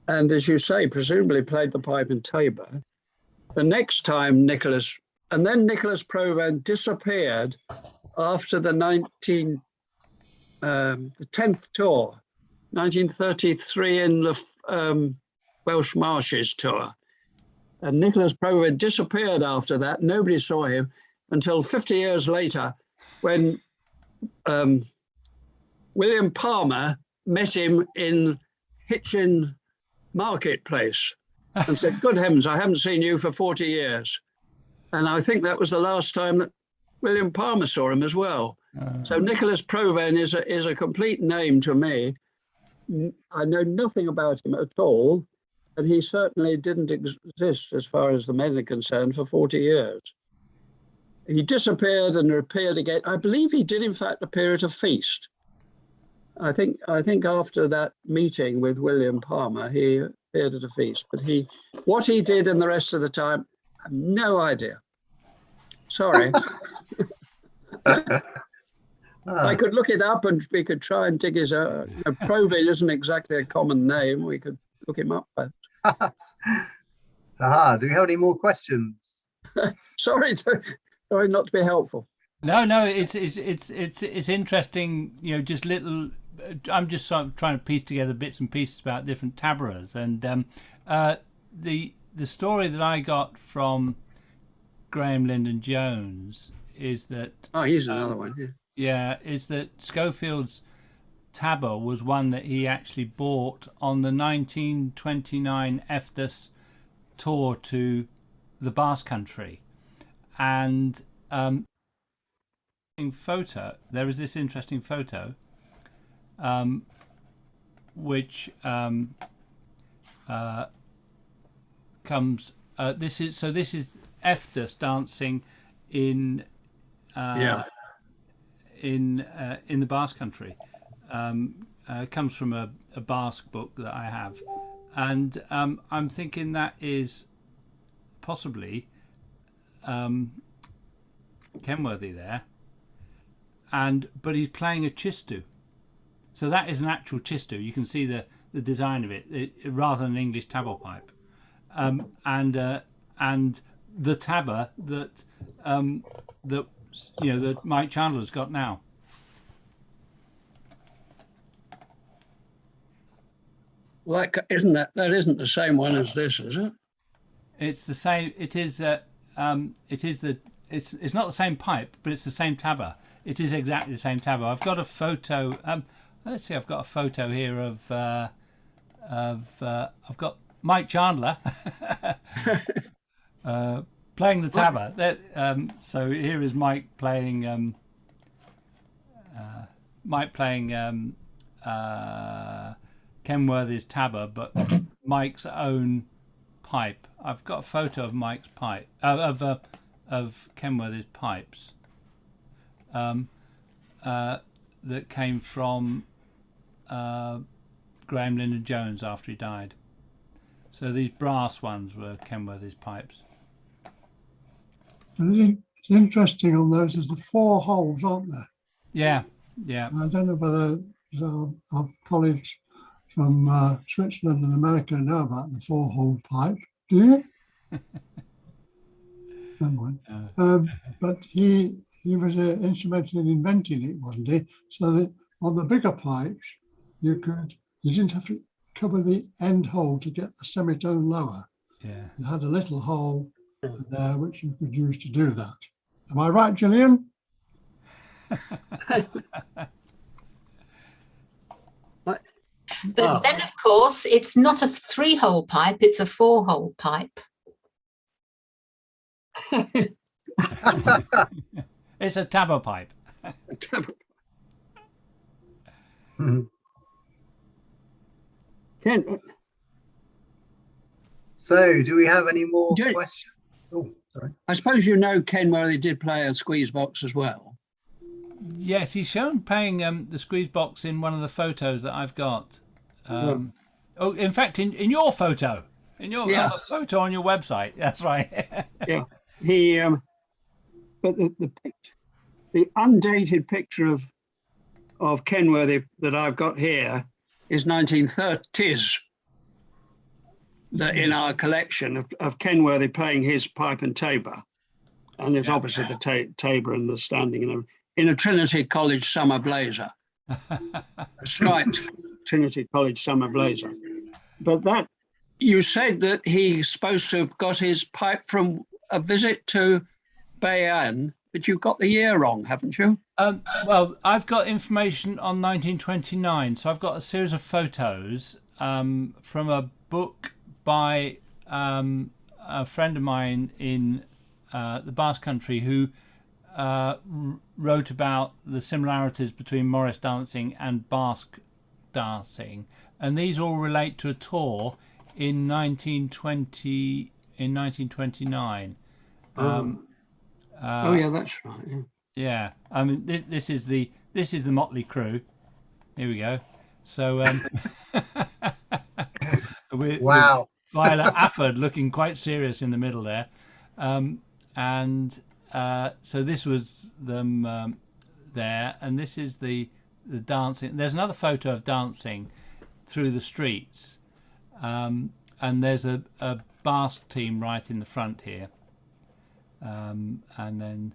and as you say, presumably played the pipe and tabor. The next time Nicholas Probyn disappeared after the 10th tour, 1933 in the Welsh Marshes tour. And Nicholas Probyn disappeared after that. Nobody saw him until 50 years later, when William Palmer met him in Hitchin Marketplace and said, "Good heavens, I haven't seen you for 40 years." And I think that was the last time that William Palmer saw him as well. So Nicholas Probyn is a complete name to me. I know nothing about him at all, and he certainly didn't exist, as far as the men are concerned, for 40 years. He disappeared and appeared again. I believe he did, in fact, appear at a feast. I think after that meeting with William Palmer, he appeared at a feast. But what he did in the rest of the time, I have no idea. Sorry. I could look it up, and we could try and dig his out. Probyn isn't exactly a common name. We could look him up. Aha, do we have any more questions? Sorry not to be helpful. No, it's interesting. You know, just little. I'm just sort of trying to piece together bits and pieces about different Taborers, and the story that I got from Graham Lyndon Jones is that Here's another one. Yeah. yeah, is that Schofield's Tabor was one that he actually bought on the 1929 EFTAS tour to the Basque Country, and there is this interesting photo which comes this is EFTAS dancing in the Basque Country. Comes from a Basque book that I have, and I'm thinking that is possibly Kenworthy there, but he's playing a chistu, so that is an actual chistu. You can see the design of it rather than an English tabor pipe, and the tabor that that Mike Chandler's got now. Well, that isn't the same one as this, is it? It's the same. It is. It's not the same pipe, but it's the same tabor. It is exactly the same tabor. I've got a photo. Let's see. I've got a photo here of. I've got Mike Chandler playing the tabor. So here is Mike playing. Kenworthy's tabor, but Mike's own pipe. I've got a photo of Mike's pipe of Kenworthy's pipes that came from Graham Lyndon Jones after he died. So these brass ones were Kenworthy's pipes. It's interesting on those. There's the 4 holes, aren't there? Yeah. I don't know whether our colleagues from Switzerland and America know about the 4-hole pipe. Do you? Never mind. But he was instrumental in inventing it, wasn't he? So that on the bigger pipes, you didn't have to cover the end hole to get the semitone lower. Yeah. You had a little hole there which you could use to do that. Am I right, Gillian? But then, of course, it's not a 3-hole pipe, it's a 4-hole pipe. It's a tabor pipe. Ken, So, do we have any more questions? Oh, sorry. I suppose you know Kenworthy did play a squeeze box as well. Yes, he's shown playing the squeeze box in one of the photos that I've got. Oh, in fact, in your photo, photo on your website. That's right. Yeah, he. But the undated picture of Kenworthy that I've got here is 1930s. In our collection of Kenworthy playing his pipe and tabor, and there's obviously the tabor and the standing in a Trinity College summer blazer, a striped Trinity College summer blazer. But that, you said that he's supposed to have got his pipe from a visit to Bayan, but you've got the year wrong, haven't you? Well, I've got information on 1929, so I've got a series of photos from a book by a friend of mine in the Basque Country who wrote about the similarities between Morris dancing and Basque dancing, and these all relate to a tour in 1929. Oh yeah, that's right. Yeah, I mean this is the Motley Crew. Here we go. So Wow. Violet Afford looking quite serious in the middle there, so this was them there, and this is the dancing. There's another photo of dancing through the streets, and there's a Basque team right in the front here, and then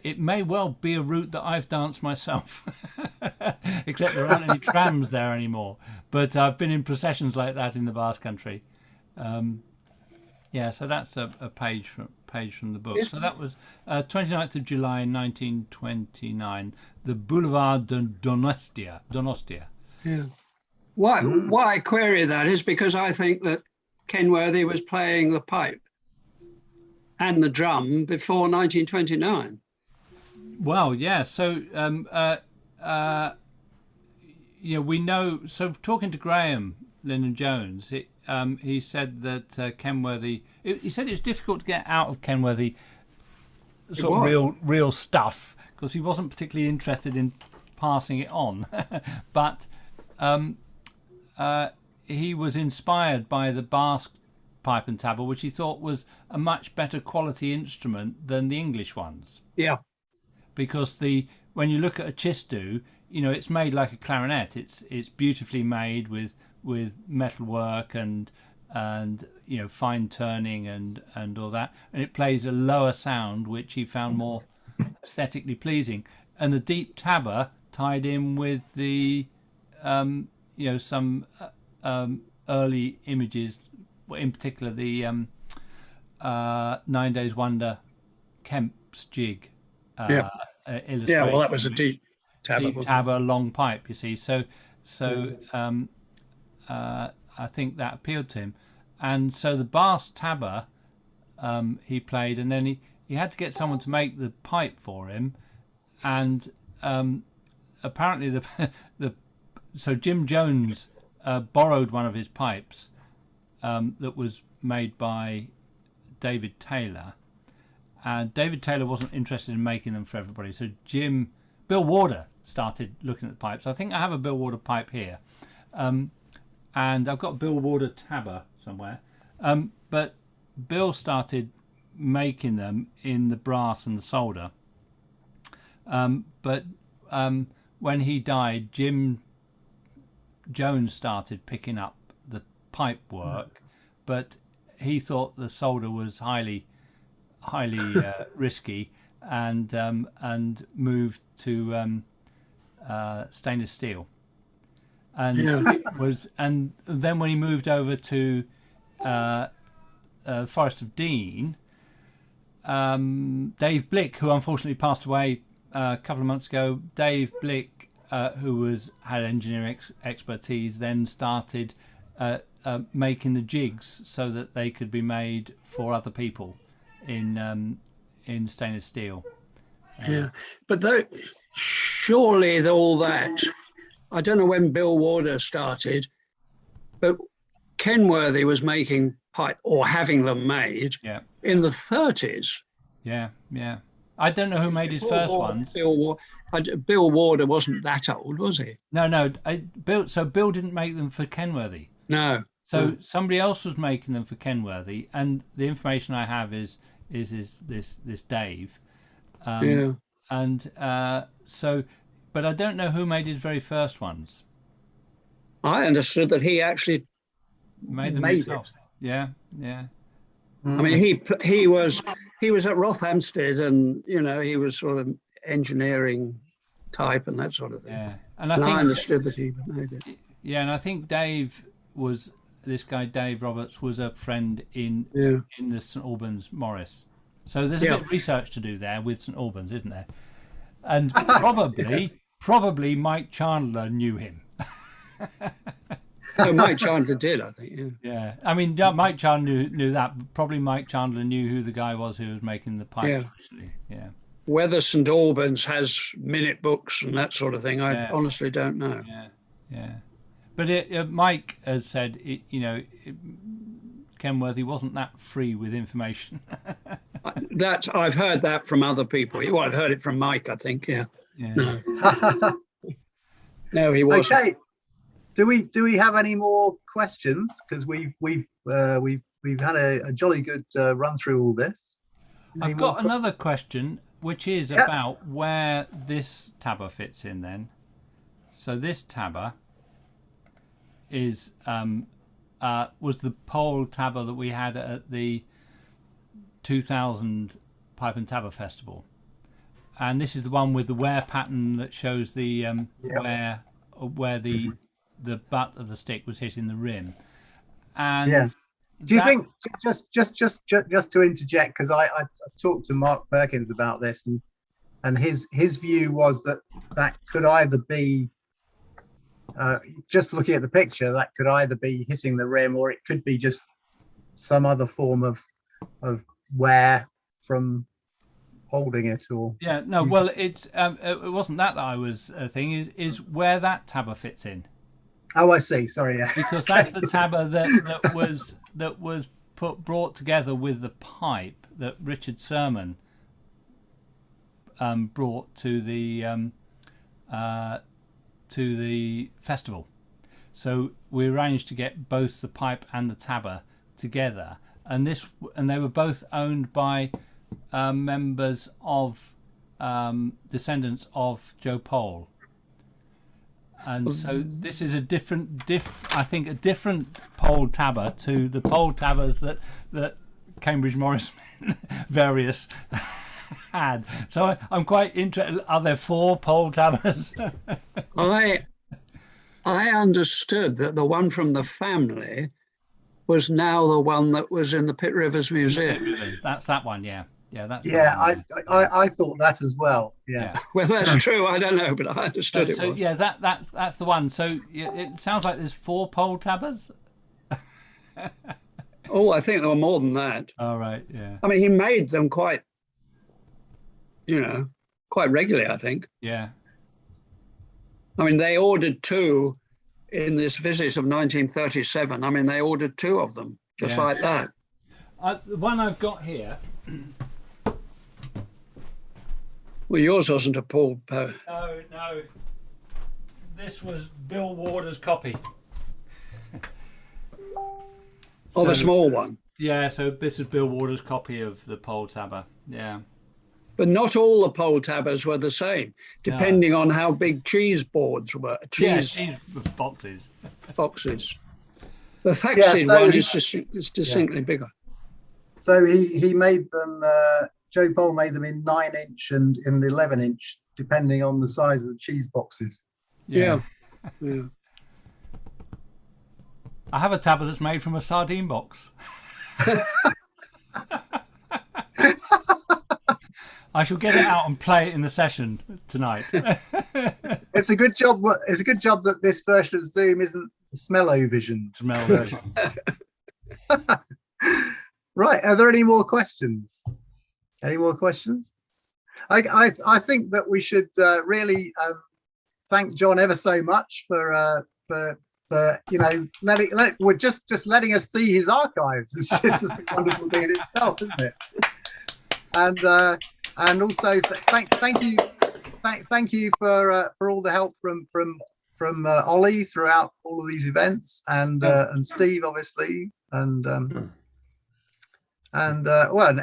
it may well be a route that I've danced myself, except there aren't any trams there anymore. But I've been in processions like that in the Basque country. Yeah, so that's a page from the book. So that was 29th of July 1929, the Boulevard de Donostia. Yeah. Why I query that is because I think that Kenworthy was playing the pipe and the drum before 1929. Well, yeah. So, we know. So, talking to Graham Lyndon Jones, he said that Kenworthy. He said it was difficult to get out of Kenworthy sort of real stuff because he wasn't particularly interested in passing it on, but he was inspired by the Basque pipe and tabor, which he thought was a much better quality instrument than the English ones. Yeah. Because when you look at a chistu, it's made like a clarinet. It's beautifully made with metalwork and fine turning and all that, and it plays a lower sound which he found more aesthetically pleasing. And the deep tabor tied in with the some early images, in particular the 9 Days Wonder Kemp's jig. Illustration. Yeah, well, that was a deep tabor, long pipe. You see, so I think that appealed to him, and so the Basque tabor he played, and then he had to get someone to make the pipe for him, and apparently so Jim Jones borrowed one of his pipes that was made by David Taylor. And David Taylor wasn't interested in making them for everybody. So Bill Warder started looking at the pipes. I think I have a Bill Warder pipe here. And I've got Bill Warder tabor somewhere. But Bill started making them in the brass and the solder. But when he died, Jim Jones started picking up the pipe work. But he thought the solder was highly risky, and moved to stainless steel, and and then when he moved over to Forest of Dean, Dave Blick, who unfortunately passed away a couple of months ago, Dave Blick, who had engineering expertise, then started making the jigs so that they could be made for other people in stainless steel. But surely all that, I don't know when Bill Warder started, but Kenworthy was making pipe or having them made in the 30s. Yeah. I don't know who made his first ones. Bill Warder wasn't that old, was he? No. Bill didn't make them for Kenworthy. No. So somebody else was making them for Kenworthy, and the information I have is this Dave, and but I don't know who made his very first ones. I understood that he actually made it. Yeah. I mean, he was at Rothamsted, and he was sort of engineering type and that sort of thing. Yeah, and I understood that he made it. Yeah, and I think this guy Dave Roberts was a friend in the St Albans Morris. So there's a bit of research to do there with St Albans, isn't there? And probably Mike Chandler knew him. Mike Chandler did, I think. Yeah. I mean, Mike Chandler knew that. But probably Mike Chandler knew who the guy was who was making the pipes. Yeah. Whether St Albans has minute books and that sort of thing, I honestly don't know. Yeah. But Mike has said, Kenworthy wasn't that free with information. That I've heard that from other people. Well, I've heard it from Mike, I think. Yeah. No, he wasn't. Okay. Do we have any more questions? Because we've had a jolly good run through all this. I've got another question, which is about where this tabor fits in. Then, so this tabor is was the pole tabber that we had at the 2000 Pipe and Tabber Festival, and this is the one with the wear pattern that shows the where the butt of the stick was hitting the rim. And do you think, just to interject, because I talked to Mark Perkins about this, and his view was that could either be just looking at the picture, that could either be hitting the rim, or it could be just some other form of wear from holding it, or well, it's it wasn't that I was thinking is where that tabber fits in. Oh, I see. Sorry, yeah. Because that's the tabber that was brought together with the pipe that Richard Sermon brought to the festival. So we arranged to get both the pipe and the tabber together, and they were both owned by members of descendants of Joe Pole. And so this is a different pole tabber to the pole tabbers that Cambridge Morris various had. So I'm quite interested. Are there 4 pole tabbers? I understood that the one from the family was now the one that was in the Pitt Rivers Museum. That's that one, yeah. Yeah, that's I thought that as well. Yeah. Well, that's true. I don't know, but I understood it. So was. yeah, that's the one. So it sounds like there's 4 pole tabbers. Oh, I think there were more than that. All right, yeah. I mean, he made them quite regularly, I think. Yeah. I mean, they ordered 2 in this visit of 1937. I mean, they ordered 2 of them, just like that. The one I've got here. Well, yours wasn't a Paul Poe. No. This was Bill Warder's copy. The small one. Yeah, so this is Bill Warder's copy of the pole tabber. Yeah. But not all the pole tabbers were the same, depending on how big cheese boards were. Cheese boxes. Boxes. The Thaxted one is distinctly bigger. So he made them. Joe Pole made them in 9-inch and in 11-inch, depending on the size of the cheese boxes. Yeah. I have a tabber that's made from a sardine box. I shall get it out and play it in the session tonight. It's a good job. It's a good job that this version of Zoom isn't the smell-o-vision version. Right. Are there any more questions? Any more questions? I think that we should really thank John ever so much for we're just letting us see his archives. It's just a wonderful thing in itself, isn't it? And also thank you for all the help from Ollie throughout all of these events, and Steve obviously, and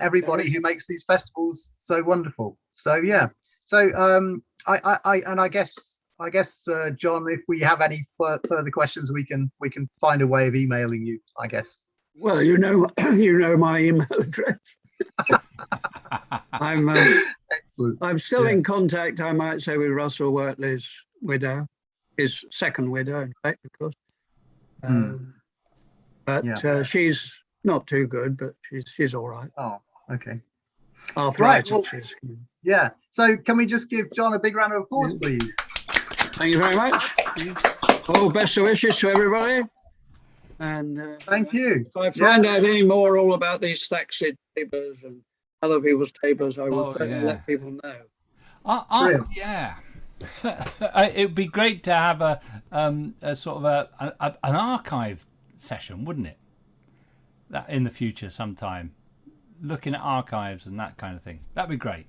everybody who makes these festivals so wonderful. So yeah. So I guess John, if we have any further questions, we can find a way of emailing you, I guess. Well, you know my email address. Excellent. I'm still in contact, I might say, with Russel Wortley's widow, his second widow, in fact, of course. But she's not too good, but she's all right. Oh, okay. Arthritis. Right, yeah. So can we just give John a big round of applause, please? Thank you very much. All best of wishes to everybody. And thank you. If I find out any more all about these Thaxted tables and other people's tables, I will let people know. Yeah. It would be great to have a sort of an archive session, wouldn't it? That in the future sometime, looking at archives and that kind of thing. That'd be great.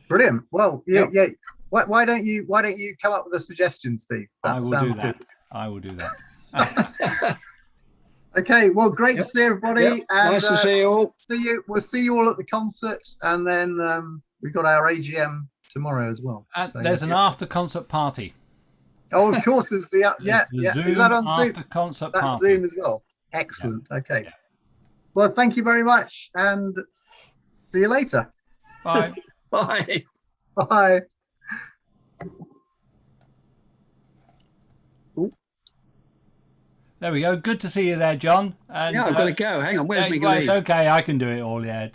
Brilliant. Well, yeah. Why don't you come up with a suggestion, Steve? I will do that. Good. I will do that. Okay. Well, great to see everybody. And, nice to see you all. We'll see you all at the concert, and then we've got our AGM tomorrow as well. There's an after concert party. Oh, of course, it's the yeah. The Yeah. Zoom Is that on after Zoom? concert That's party. Zoom as well. Excellent. Okay. Yeah. Well, thank you very much, and see you later. Bye. Bye. Bye. There we go. Good to see you there, John. And, Yeah, I've got to go. Hang on. Where's yeah, me well, it's leave? okay. I can do it all. Yeah.